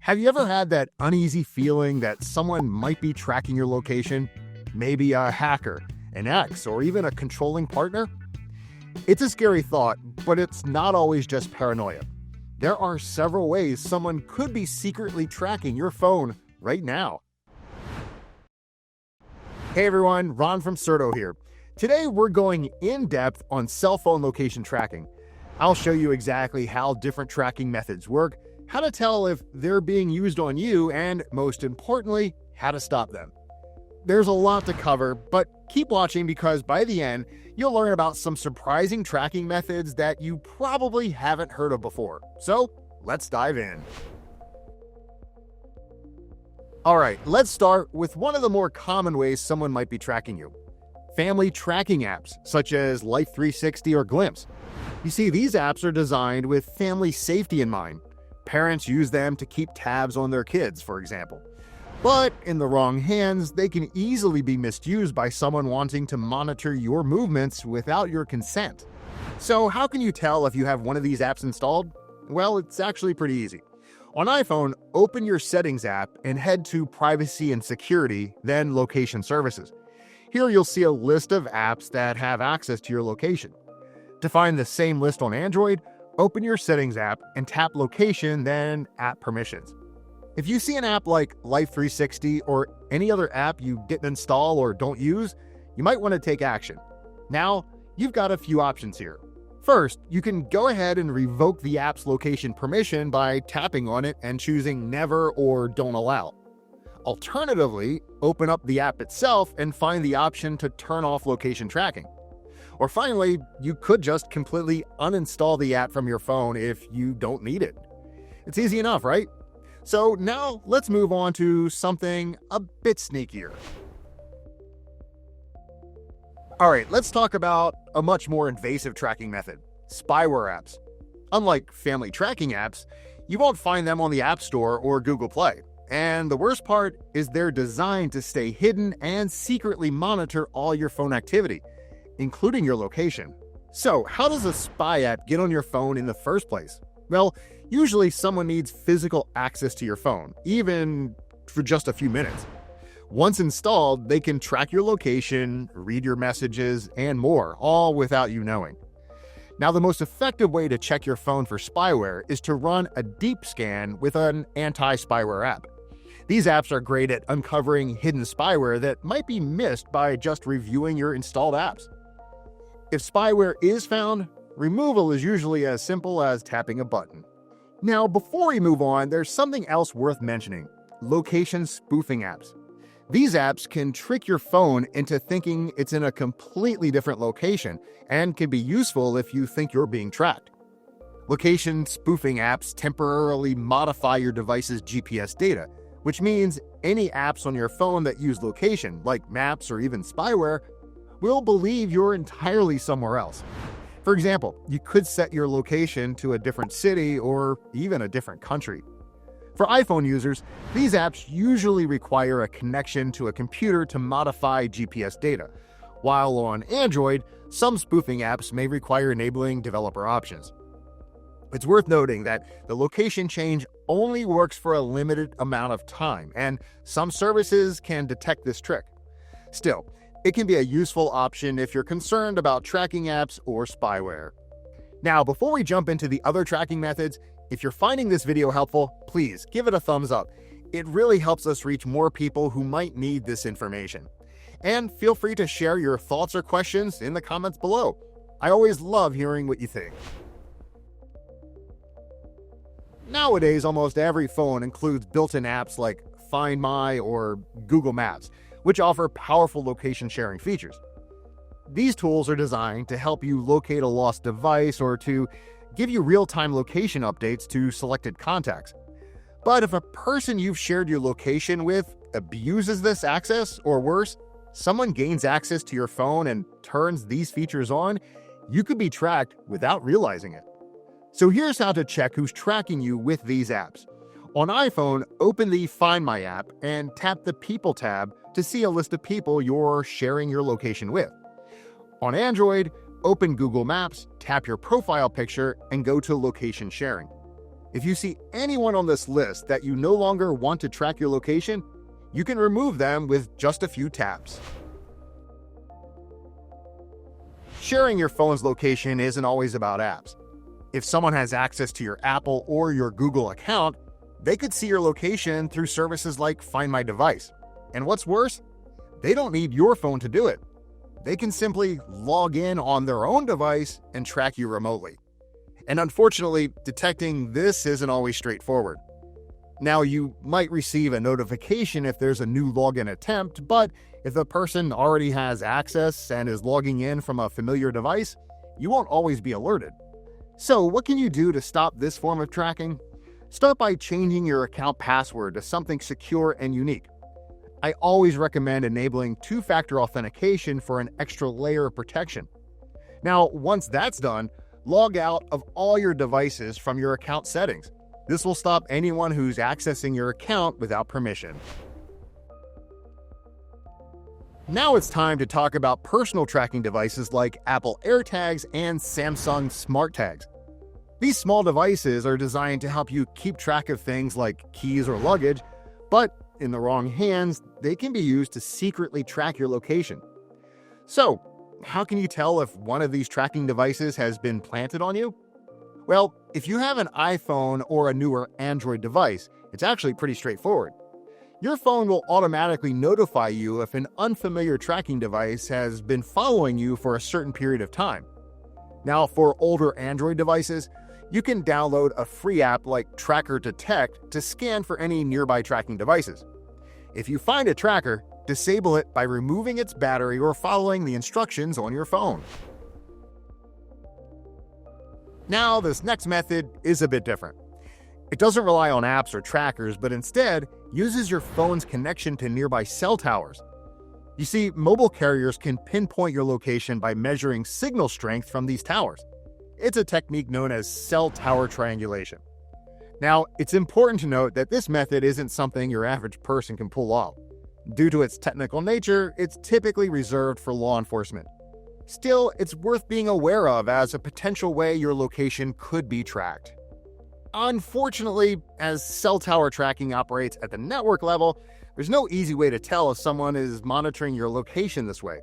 Have you ever had that uneasy feeling that someone might be tracking your location? Maybe a hacker, an ex, or even a controlling partner? It's a scary thought, but it's not always just paranoia. There are several ways someone could be secretly tracking your phone right now. Hey everyone, Ron from Certo here. Today we're going in depth on cell phone location tracking. I'll show you exactly how different tracking methods work, how to tell if they're being used on you, and most importantly, how to stop them. There's a lot to cover, but keep watching because by the end, you'll learn about some surprising tracking methods that you probably haven't heard of before. So let's dive in. All right, let's start with one of the more common ways someone might be tracking you. Family tracking apps, such as Life 360 or Glimpse. You see, these apps are designed with family safety in mind. Parents use them to keep tabs on their kids, for example. But in the wrong hands, they can easily be misused by someone wanting to monitor your movements without your consent. So how can you tell if you have one of these apps installed? Well, it's actually pretty easy. On iPhone, open your Settings app and head to Privacy and Security, then Location Services. Here you'll see a list of apps that have access to your location. To find the same list on Android, open your Settings app and tap Location, then App Permissions. If you see an app like Life 360 or any other app you didn't install or don't use, you might want to take action. Now, you've got a few options here. First, you can go ahead and revoke the app's location permission by tapping on it and choosing Never or Don't Allow. Alternatively, open up the app itself and find the option to turn off location tracking. Or finally, you could just completely uninstall the app from your phone if you don't need it. It's easy enough, right? So now let's move on to something a bit sneakier. All right, let's talk about a much more invasive tracking method, spyware apps. Unlike family tracking apps, you won't find them on the App Store or Google Play. And the worst part is they're designed to stay hidden and secretly monitor all your phone activity, including your location. So how does a spy app get on your phone in the first place? Well, usually someone needs physical access to your phone, even for just a few minutes. Once installed, they can track your location, read your messages, and more, all without you knowing. Now, the most effective way to check your phone for spyware is to run a deep scan with an anti-spyware app. These apps are great at uncovering hidden spyware that might be missed by just reviewing your installed apps. If spyware is found, removal is usually as simple as tapping a button. Now, before we move on, there's something else worth mentioning: location spoofing apps. These apps can trick your phone into thinking it's in a completely different location and can be useful if you think you're being tracked. Location spoofing apps temporarily modify your device's GPS data, which means any apps on your phone that use location, like maps or even spyware, will believe you're entirely somewhere else. For example, you could set your location to a different city or even a different country. For iPhone users, these apps usually require a connection to a computer to modify GPS data, while on Android, some spoofing apps may require enabling developer options. It's worth noting that the location change only works for a limited amount of time, and some services can detect this trick. Still, it can be a useful option if you're concerned about tracking apps or spyware. Now, before we jump into the other tracking methods, if you're finding this video helpful, please give it a thumbs up. It really helps us reach more people who might need this information. And feel free to share your thoughts or questions in the comments below. I always love hearing what you think. Nowadays, almost every phone includes built-in apps like Find My or Google Maps, which offer powerful location sharing features. These tools are designed to help you locate a lost device or to give you real-time location updates to selected contacts. But if a person you've shared your location with abuses this access, or worse, someone gains access to your phone and turns these features on, you could be tracked without realizing it. So here's how to check who's tracking you with these apps. On iPhone, open the Find My app and tap the People tab to see a list of people you're sharing your location with. On Android, open Google Maps, tap your profile picture, and go to Location Sharing. If you see anyone on this list that you no longer want to track your location, you can remove them with just a few taps. Sharing your phone's location isn't always about apps. If someone has access to your Apple or your Google account, they could see your location through services like Find My Device. And what's worse, they don't need your phone to do it. They can simply log in on their own device and track you remotely. And unfortunately, detecting this isn't always straightforward. Now, you might receive a notification if there's a new login attempt, but if the person already has access and is logging in from a familiar device, you won't always be alerted. So, what can you do to stop this form of tracking? Start by changing your account password to something secure and unique. I always recommend enabling two-factor authentication for an extra layer of protection. Now, once that's done, log out of all your devices from your account settings. This will stop anyone who's accessing your account without permission. Now it's time to talk about personal tracking devices like Apple AirTags and Samsung Smart Tags. These small devices are designed to help you keep track of things like keys or luggage, but in the wrong hands, they can be used to secretly track your location. So, how can you tell if one of these tracking devices has been planted on you? Well, if you have an iPhone or a newer Android device, it's actually pretty straightforward. Your phone will automatically notify you if an unfamiliar tracking device has been following you for a certain period of time. Now, for older Android devices, you can download a free app like Tracker Detect to scan for any nearby tracking devices. If you find a tracker, disable it by removing its battery or following the instructions on your phone. Now, this next method is a bit different. It doesn't rely on apps or trackers, but instead uses your phone's connection to nearby cell towers. You see, mobile carriers can pinpoint your location by measuring signal strength from these towers. It's a technique known as cell tower triangulation. Now, it's important to note that this method isn't something your average person can pull off. Due to its technical nature, it's typically reserved for law enforcement. Still, it's worth being aware of as a potential way your location could be tracked. Unfortunately, as cell tower tracking operates at the network level, there's no easy way to tell if someone is monitoring your location this way.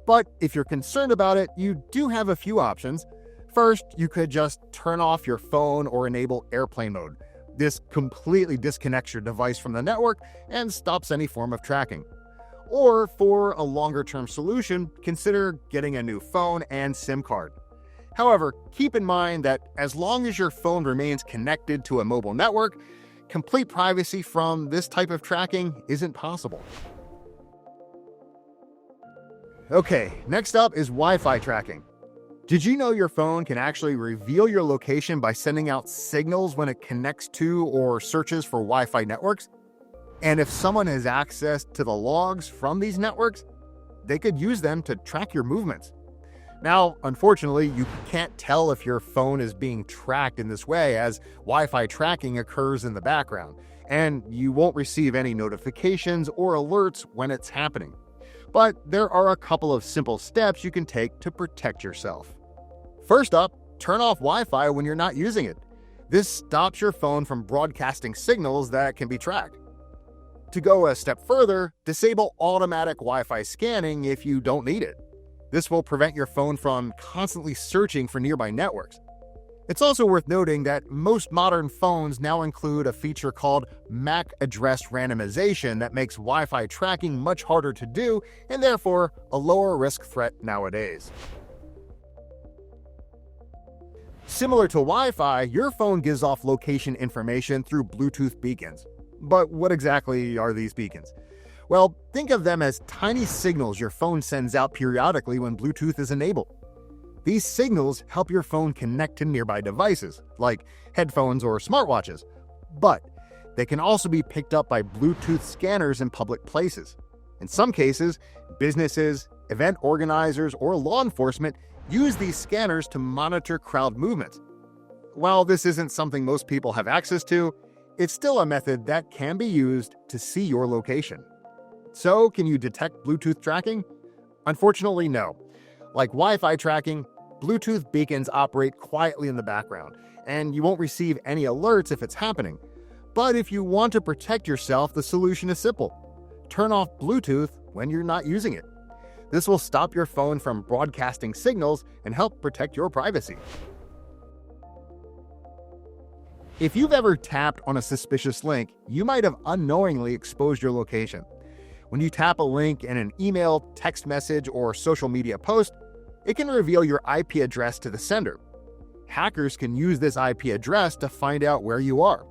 But if you're concerned about it, you do have a few options. First, you could just turn off your phone or enable airplane mode. This completely disconnects your device from the network and stops any form of tracking. Or for a longer-term solution, consider getting a new phone and SIM card. However, keep in mind that as long as your phone remains connected to a mobile network, complete privacy from this type of tracking isn't possible. Okay, next up is Wi-Fi tracking. Did you know your phone can actually reveal your location by sending out signals when it connects to or searches for Wi-Fi networks? And if someone has access to the logs from these networks, they could use them to track your movements. Now, unfortunately, you can't tell if your phone is being tracked in this way, as Wi-Fi tracking occurs in the background, and you won't receive any notifications or alerts when it's happening. But there are a couple of simple steps you can take to protect yourself. First up, turn off Wi-Fi when you're not using it. This stops your phone from broadcasting signals that can be tracked. To go a step further, disable automatic Wi-Fi scanning if you don't need it. This will prevent your phone from constantly searching for nearby networks. It's also worth noting that most modern phones now include a feature called MAC address randomization that makes Wi-Fi tracking much harder to do and therefore a lower risk threat nowadays. Similar to Wi-Fi, your phone gives off location information through Bluetooth beacons. But what exactly are these beacons? Well, think of them as tiny signals your phone sends out periodically when Bluetooth is enabled. These signals help your phone connect to nearby devices, like headphones or smartwatches. But they can also be picked up by Bluetooth scanners in public places. In some cases, businesses, event organizers, or law enforcement use these scanners to monitor crowd movements. While this isn't something most people have access to, it's still a method that can be used to see your location. So, can you detect Bluetooth tracking? Unfortunately, no. Like Wi-Fi tracking, Bluetooth beacons operate quietly in the background, and you won't receive any alerts if it's happening. But if you want to protect yourself, the solution is simple. Turn off Bluetooth when you're not using it. This will stop your phone from broadcasting signals and help protect your privacy. If you've ever tapped on a suspicious link, you might have unknowingly exposed your location. When you tap a link in an email, text message, or social media post, it can reveal your IP address to the sender. Hackers can use this IP address to find out where you are.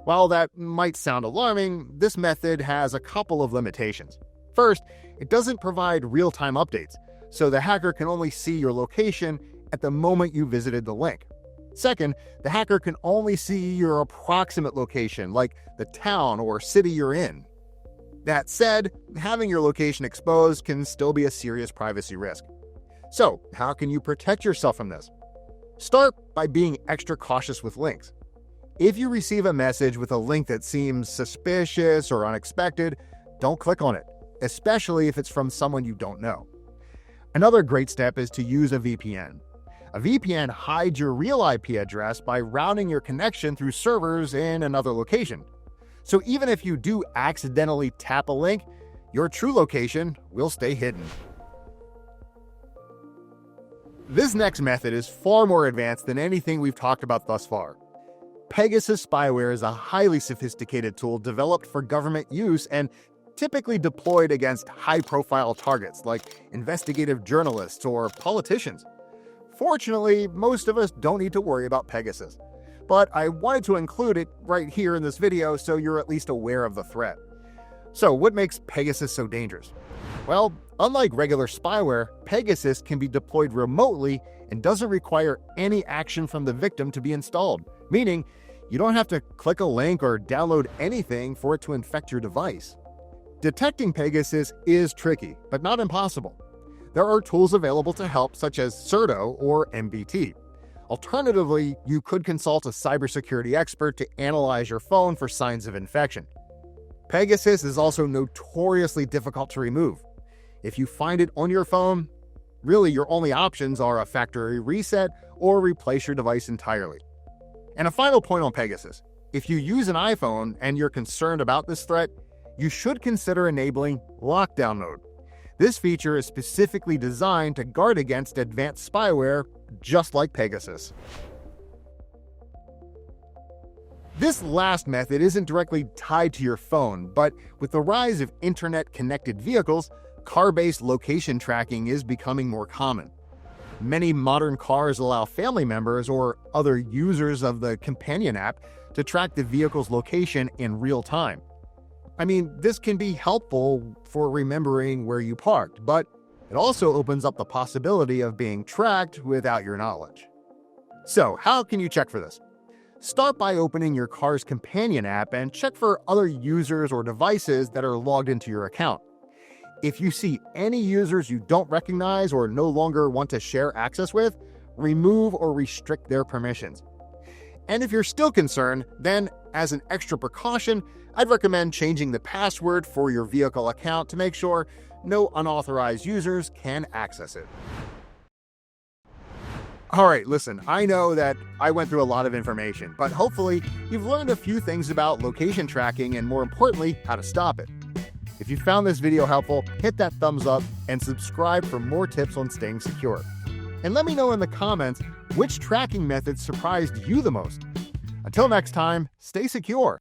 While that might sound alarming, this method has a couple of limitations. First, it doesn't provide real-time updates, so the hacker can only see your location at the moment you visited the link. Second, the hacker can only see your approximate location, like the town or city you're in. That said, having your location exposed can still be a serious privacy risk. So, how can you protect yourself from this? Start by being extra cautious with links. If you receive a message with a link that seems suspicious or unexpected, don't click on it, especially if it's from someone you don't know. Another great step is to use a VPN. A VPN hides your real IP address by routing your connection through servers in another location. So even if you do accidentally tap a link, your true location will stay hidden. This next method is far more advanced than anything we've talked about thus far. Pegasus spyware is a highly sophisticated tool developed for government use and typically deployed against high-profile targets like investigative journalists or politicians. Fortunately, most of us don't need to worry about Pegasus, but I wanted to include it right here in this video so you're at least aware of the threat. So what makes Pegasus so dangerous? Well, unlike regular spyware, Pegasus can be deployed remotely and doesn't require any action from the victim to be installed, meaning you don't have to click a link or download anything for it to infect your device. Detecting Pegasus is tricky, but not impossible. There are tools available to help, such as Certo or MBT. Alternatively, you could consult a cybersecurity expert to analyze your phone for signs of infection. Pegasus is also notoriously difficult to remove. If you find it on your phone, really your only options are a factory reset or replace your device entirely. And a final point on Pegasus. If you use an iPhone and you're concerned about this threat, you should consider enabling lockdown mode. This feature is specifically designed to guard against advanced spyware, just like Pegasus. This last method isn't directly tied to your phone, but with the rise of internet-connected vehicles, car-based location tracking is becoming more common. Many modern cars allow family members or other users of the companion app to track the vehicle's location in real time. I mean, this can be helpful for remembering where you parked, but it also opens up the possibility of being tracked without your knowledge. So, how can you check for this? Start by opening your car's companion app and check for other users or devices that are logged into your account. If you see any users you don't recognize or no longer want to share access with, remove or restrict their permissions. And if you're still concerned, then as an extra precaution, I'd recommend changing the password for your vehicle account to make sure no unauthorized users can access it. Alright, listen, I know that I went through a lot of information, but hopefully you've learned a few things about location tracking and more importantly, how to stop it. If you found this video helpful, hit that thumbs up and subscribe for more tips on staying secure. And let me know in the comments which tracking method surprised you the most. Until next time, stay secure.